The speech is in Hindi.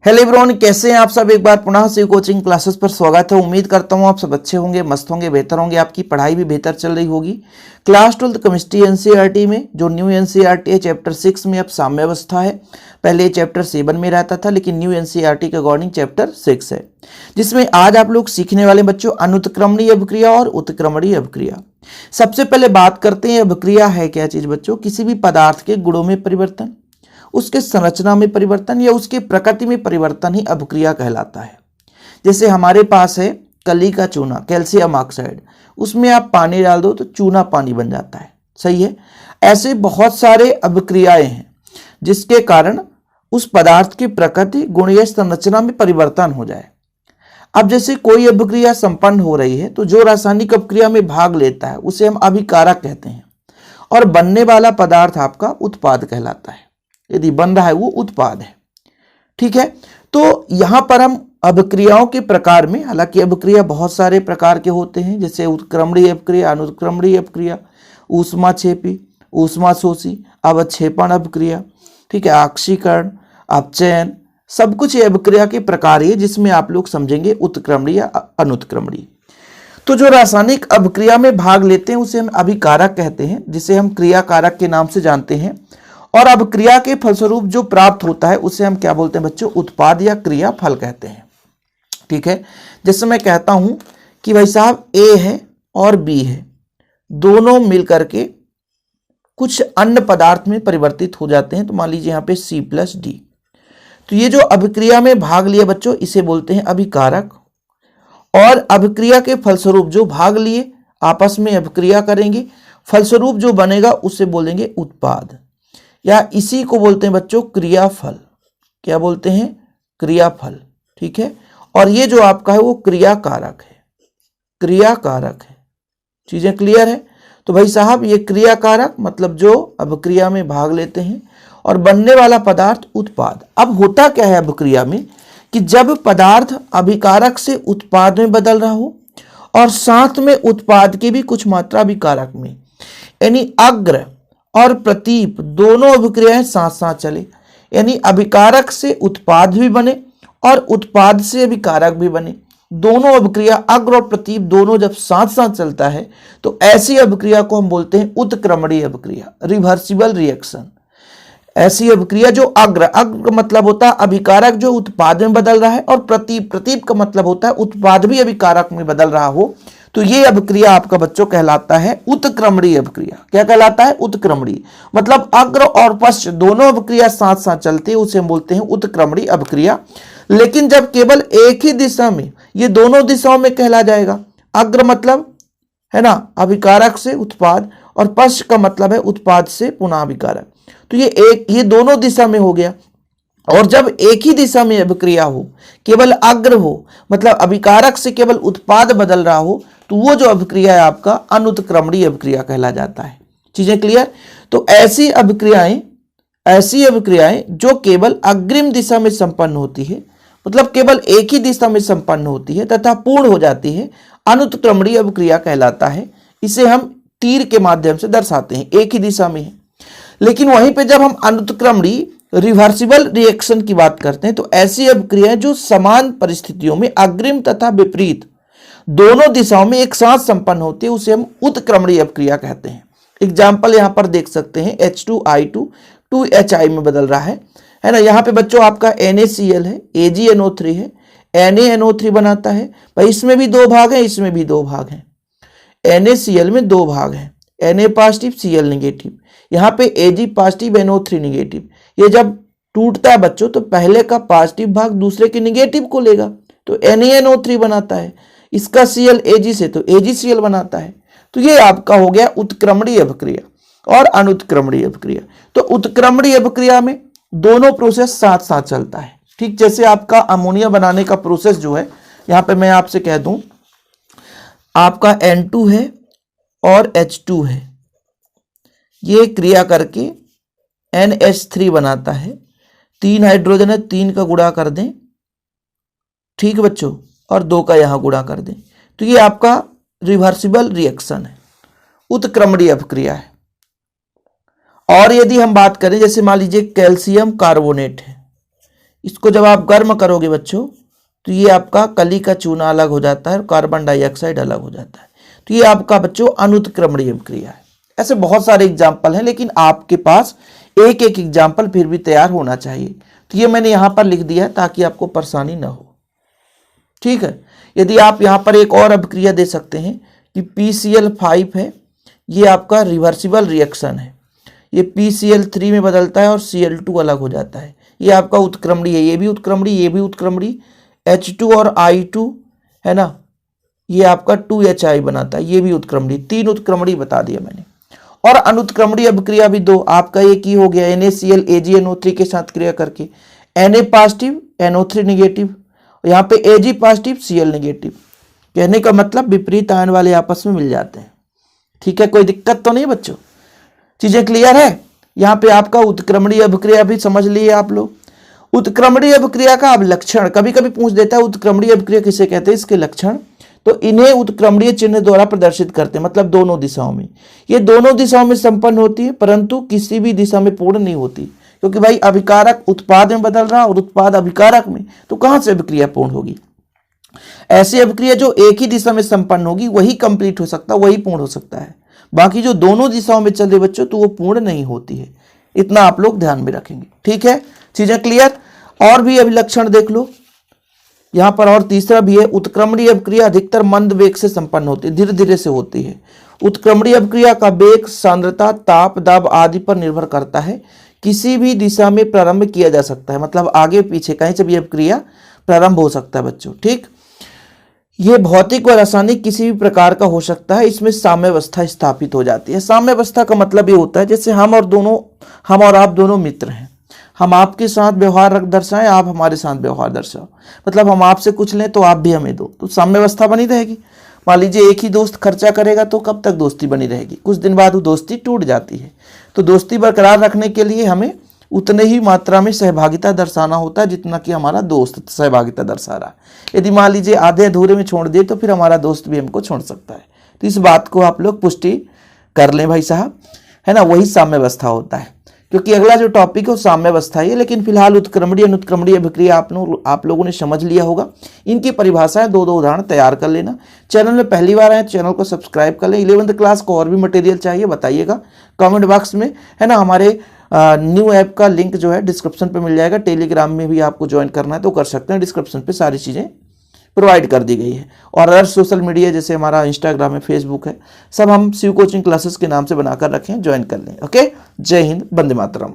हेलो एवरीवन, कैसे हैं आप सब। एक बार पुनः से कोचिंग क्लासेस पर स्वागत है। उम्मीद करता हूं आप सब अच्छे होंगे, मस्त होंगे, बेहतर होंगे, आपकी पढ़ाई भी बेहतर चल रही होगी। क्लास 12 केमिस्ट्री एनसीईआरटी में जो न्यू एनसीईआरटी है चैप्टर 6 में अब साम्य अवस्था है। पहले ये चैप्टर 7 में रहता था, लेकिन न्यू एनसीईआरटी के अकॉर्डिंग चैप्टर 6 है, जिसमें आज आप लोग सीखने वाले बच्चों अनुत्क्रमणीय अभिक्रिया और उत्क्रमणीय अभिक्रिया। सबसे पहले बात करते हैं अभिक्रिया है क्या चीज बच्चों। किसी भी पदार्थ के गुणों में परिवर्तन, उसके संरचना में परिवर्तन या उसके प्रकृति में परिवर्तन ही अभिक्रिया कहलाता है। जैसे हमारे पास है कली का चूना, कैल्शियम ऑक्साइड, उसमें आप पानी डाल दो तो चूना पानी बन जाता है, सही है। ऐसे बहुत सारे अभिक्रियाएं हैं जिसके कारण उस पदार्थ की प्रकृति, गुण या संरचना में परिवर्तन हो जाए। अब जैसे कोई अभिक्रिया संपन्न हो रही है तो जो रासायनिक अभिक्रिया में भाग लेता है उसे हम अभिकारक कहते हैं, और बनने वाला पदार्थ आपका उत्पाद कहलाता है। यदि बन रहा है वो उत्पाद है, ठीक है। तो यहां पर हम अभिक्रियाओं के प्रकार में, हालांकि अभिक्रिया बहुत सारे प्रकार के होते हैं, जैसे उत्क्रमणीय अभिक्रिया, अनुत्क्रमणीय अभिक्रिया, ऊष्माक्षेपी, ऊष्माशोषी, अवक्षेपण अभिक्रिया, ठीक है, ऑक्सीकरण, अपचयन, सब कुछ ये अभिक्रिया के प्रकार है जिसमें आप लोग समझेंगे उत्क्रमणीय अनुत्क्रमणीय। तो जो रासायनिक अभिक्रिया में भाग लेते हैं उसे हम अभिकारक कहते हैं, जिसे हम क्रियाकारक के नाम से जानते हैं। और अभिक्रिया के फलस्वरूप जो प्राप्त होता है उसे हम क्या बोलते हैं बच्चों, उत्पाद या क्रिया फल कहते हैं, ठीक है। जैसे मैं कहता हूं कि भाई साहब ए है और बी है, दोनों मिलकर के कुछ अन्य पदार्थ में परिवर्तित हो जाते हैं। तो मान लीजिए यहां पे C+D, तो ये जो अभिक्रिया में भाग लिया बच्चों इसे बोलते हैं अभिकारक। और अभिक्रिया के फलस्वरूप जो भाग लिए आपस में अभिक्रिया करेंगे, फलस्वरूप जो बनेगा उसे बोलेंगे उत्पाद, या इसी को बोलते हैं बच्चों क्रियाफल। क्या बोलते हैं, क्रियाफल, ठीक है। और ये जो आपका है वो क्रियाकारक है, क्रियाकारक है। चीजें क्लियर है। तो भाई साहब ये क्रियाकारक मतलब जो अभिक्रिया में भाग लेते हैं, और बनने वाला पदार्थ उत्पाद। अब होता क्या है अभिक्रिया में कि जब पदार्थ अभिकारक से उत्पाद में बदल रहा हो और साथ में उत्पाद की भी कुछ मात्रा अभिकारक में, यानी अग्र और प्रतीप दोनों अभिक्रियाएं साथ साथ चले, यानी अभिकारक से उत्पाद भी बने और उत्पाद से अभिकारक भी बने, दोनों अभिक्रिया अग्र और प्रतीप दोनों जब साथ साथ चलता है तो ऐसी अभिक्रिया को हम बोलते हैं उत्क्रमणीय अभिक्रिया, रिवर्सिबल रिएक्शन। ऐसी अभिक्रिया जो अग्र का मतलब होता है अभिकारक जो उत्पाद में बदल रहा है, और प्रतीप का मतलब होता है उत्पाद भी अभिकारक में बदल रहा हो, तो ये अभिक्रिया आपका बच्चों कहलाता है उत्क्रमणीय अभिक्रिया। क्या कहलाता है, उत्क्रमणीय। मतलब अग्र और पश्च दोनों अभिक्रिया साथ साथ चलती है उसे हम बोलते हैं उत्क्रमणीय अभिक्रिया। लेकिन जब केवल एक ही दिशा में, ये दोनों दिशाओं में कहला जाएगा। अग्र मतलब है ना अभिकारक से उत्पाद, और पश्च का मतलब है उत्पाद से पुनः अभिकारक। तो ये दोनों दिशा में हो गया। और जब एक ही दिशा में अभिक्रिया हो, केवल अग्र हो, मतलब अभिकारक से केवल उत्पाद बदल रहा हो, तो वो जो अभिक्रिया है आपका अनुत्क्रमणीय अभिक्रिया कहला जाता है। चीजें क्लियर। तो ऐसी अभिक्रियाएं जो केवल अग्रिम दिशा में संपन्न होती है, मतलब केवल एक ही दिशा में संपन्न होती है तथा पूर्ण हो जाती है, अनुत्क्रमणीय अभिक्रिया कहलाता है। इसे हम तीर के माध्यम से दर्शाते हैं, एक ही दिशा में है। लेकिन वहीं पे जब हम अनुत्क्रमणीय रिवर्सिबल रिएक्शन की बात करते हैं तो ऐसी अभिक्रियाएं जो समान परिस्थितियों में अग्रिम तथा विपरीत दोनों दिशाओं में एक साथ संपन्न होती है उसे हम उत्क्रमणीय अभिक्रिया कहते हैं। एग्जाम्पल यहां पर देख सकते हैं, H2I2 2HI में बदल रहा है ना। यहां पे बच्चों आपका NaCl है, AgNO3 है, NaNO3 बनाता है। भाई इसमें भी दो भाग हैं, इसमें भी दो भाग हैं। NaCl में दो भाग हैं, Na पॉजिटिव Cl निगेटिव, यहाँ पे Ag पॉजिटिव NO3 निगेटिव। ये जब टूटता है बच्चों तो पहले का पॉजिटिव भाग दूसरे के निगेटिव को लेगा तो NaNO3 बनाता है। इसका Cl Ag से तो AgCl बनाता है। तो ये आपका हो गया उत्क्रमणीय अभिक्रिया और अनुत्क्रमणीय अभिक्रिया। तो उत्क्रमणीय अभिक्रिया में दोनों प्रोसेस साथ साथ चलता है, ठीक। जैसे आपका अमोनिया बनाने का प्रोसेस जो है, यहाँ पे मैं आपसे कह दूं आपका N2 है और H2 है, ये क्रिया करके NH3 बनाता है। 3 हाइड्रोजन है, 3 का गुणा कर दें, ठीक बच्चों, और 2 का यहां गुणा कर दें, तो ये आपका रिवर्सिबल रिएक्शन है, उत्क्रमणीय अभिक्रिया है। और यदि हम बात करें, जैसे मान लीजिए कैल्शियम कार्बोनेट है, इसको जब आप गर्म करोगे बच्चों तो ये आपका कली का चूना अलग हो जाता है और कार्बन डाइऑक्साइड अलग हो जाता है। तो ये आपका बच्चों अनुत्क्रमणीय अभिक्रिया है। ऐसे बहुत सारे एग्जाम्पल हैं, लेकिन आपके पास एक एक एग्जाम्पल फिर भी तैयार होना चाहिए। तो ये मैंने यहाँ पर लिख दिया है ताकि आपको परेशानी ना हो, ठीक है। यदि आप यहाँ पर एक और अभिक्रिया दे सकते हैं कि PCl5 है, ये आपका रिवर्सिबल रिएक्शन है, ये PCl3 में बदलता है और Cl2 अलग हो जाता है, ये आपका उत्क्रमणीय है, ये भी उत्क्रमणीय, ये भी उत्क्रमणीय, H2 और I2 है ना, ये आपका 2HI बनाता है, ये भी उत्क्रमणीय। 3 उत्क्रमणीय बता दिया मैंने। और अनुत्क्रमणीय अभिक्रिया भी 2, आपका एक ही हो गया NaCl AgNO3 के साथ क्रिया करके, Na पॉजिटिव NO3 निगेटिव, यहाँ पे Ag पॉजिटिव Cl निगेटिव। कहने का मतलब विपरीत आयन वाले आपस में मिल जाते हैं, ठीक है। कोई दिक्कत तो नहीं बच्चों, चीजें क्लियर है। यहाँ पे आपका उत्क्रमणीय अभिक्रिया भी समझ लिए आप लोग। उत्क्रमणीय अभिक्रिया का अब लक्षण कभी कभी पूछ देता है, उत्क्रमणीय अभिक्रिया किसे कहते हैं, इसके लक्षण। तो इन्हें उत्क्रमणीय चिन्ह द्वारा प्रदर्शित करते हैं, मतलब दोनों दिशाओं में। ये दोनों दिशाओं में संपन्न होती है, परंतु किसी भी दिशा में पूर्ण नहीं होती, क्योंकि भाई अभिकारक उत्पाद में बदल रहा और उत्पाद अभिकारक में, तो कहां से अभिक्रिया पूर्ण होगी। ऐसी अभिक्रिया जो एक ही दिशा में संपन्न होगी वही कंप्लीट हो सकता है, वही पूर्ण हो सकता है। बाकी जो दोनों दिशाओं में चल रहे बच्चों, तो वो पूर्ण नहीं होती है। इतना आप लोग ध्यान में रखेंगे, ठीक है। चीजें क्लियर। और भी अभिलक्षण देख लो यहां पर, और तीसरा भी है, उत्क्रमणीय अभिक्रिया अधिकतर मंद वेग से संपन्न होती है, धीरे धीरे से होती है। उत्क्रमणीय अभिक्रिया का वेग, सांद्रता, ताप, दाब आदि पर निर्भर करता है। किसी भी दिशा में प्रारंभ किया जा सकता है, मतलब आगे पीछे कहीं से भी अभिक्रिया प्रारंभ हो सकता है बच्चों, ठीक। ये भौतिक व रासायनिक किसी भी प्रकार का हो सकता है। इसमें साम्यावस्था स्थापित हो जाती है। साम्यावस्था का मतलब ये होता है जैसे हम और आप दोनों मित्र हैं, हम आपके साथ व्यवहार दर्शाएं, आप हमारे साथ व्यवहार दर्शाओ, मतलब हम आपसे कुछ लें तो आप भी हमें दो, तो साम्यावस्था बनी रहेगी। मान लीजिए एक ही दोस्त खर्चा करेगा तो कब तक दोस्ती बनी रहेगी, कुछ दिन बाद वो दोस्ती टूट जाती है। तो दोस्ती बरकरार रखने के लिए हमें उतने ही मात्रा में सहभागिता दर्शाना होता है जितना कि हमारा दोस्त सहभागिता दर्शा रहा है। यदि मान लीजिए आधे अधूरे में छोड़ दिए तो फिर हमारा दोस्त भी हमको छोड़ सकता है। तो इस बात को आप लोग पुष्टि कर लें भाई साहब, है ना, वही साम्यावस्था होता है। क्योंकि अगला जो टॉपिक है वो साम्यावस्था है, लेकिन फिलहाल उत्क्रमणीय अनुत्क्रमणीय अभिक्रिया आप लोगों ने समझ लिया होगा। इनकी परिभाषाएं 2-2 उदाहरण तैयार कर लेना। चैनल में पहली बार आए चैनल को सब्सक्राइब कर लें। 11th क्लास को और भी मटेरियल चाहिए बताइएगा कमेंट बॉक्स में, है ना। हमारे न्यू ऐप का लिंक जो है डिस्क्रिप्शन पे मिल जाएगा। टेलीग्राम में भी आपको ज्वाइन करना है तो कर सकते हैं, डिस्क्रिप्शन पे सारी चीज़ें प्रोवाइड कर दी गई है। और अदर सोशल मीडिया जैसे हमारा इंस्टाग्राम है, फेसबुक है, सब हम शिव कोचिंग क्लासेस के नाम से बनाकर रखें, ज्वाइन कर लें। ओके, जय हिंद, वंदे मातरम।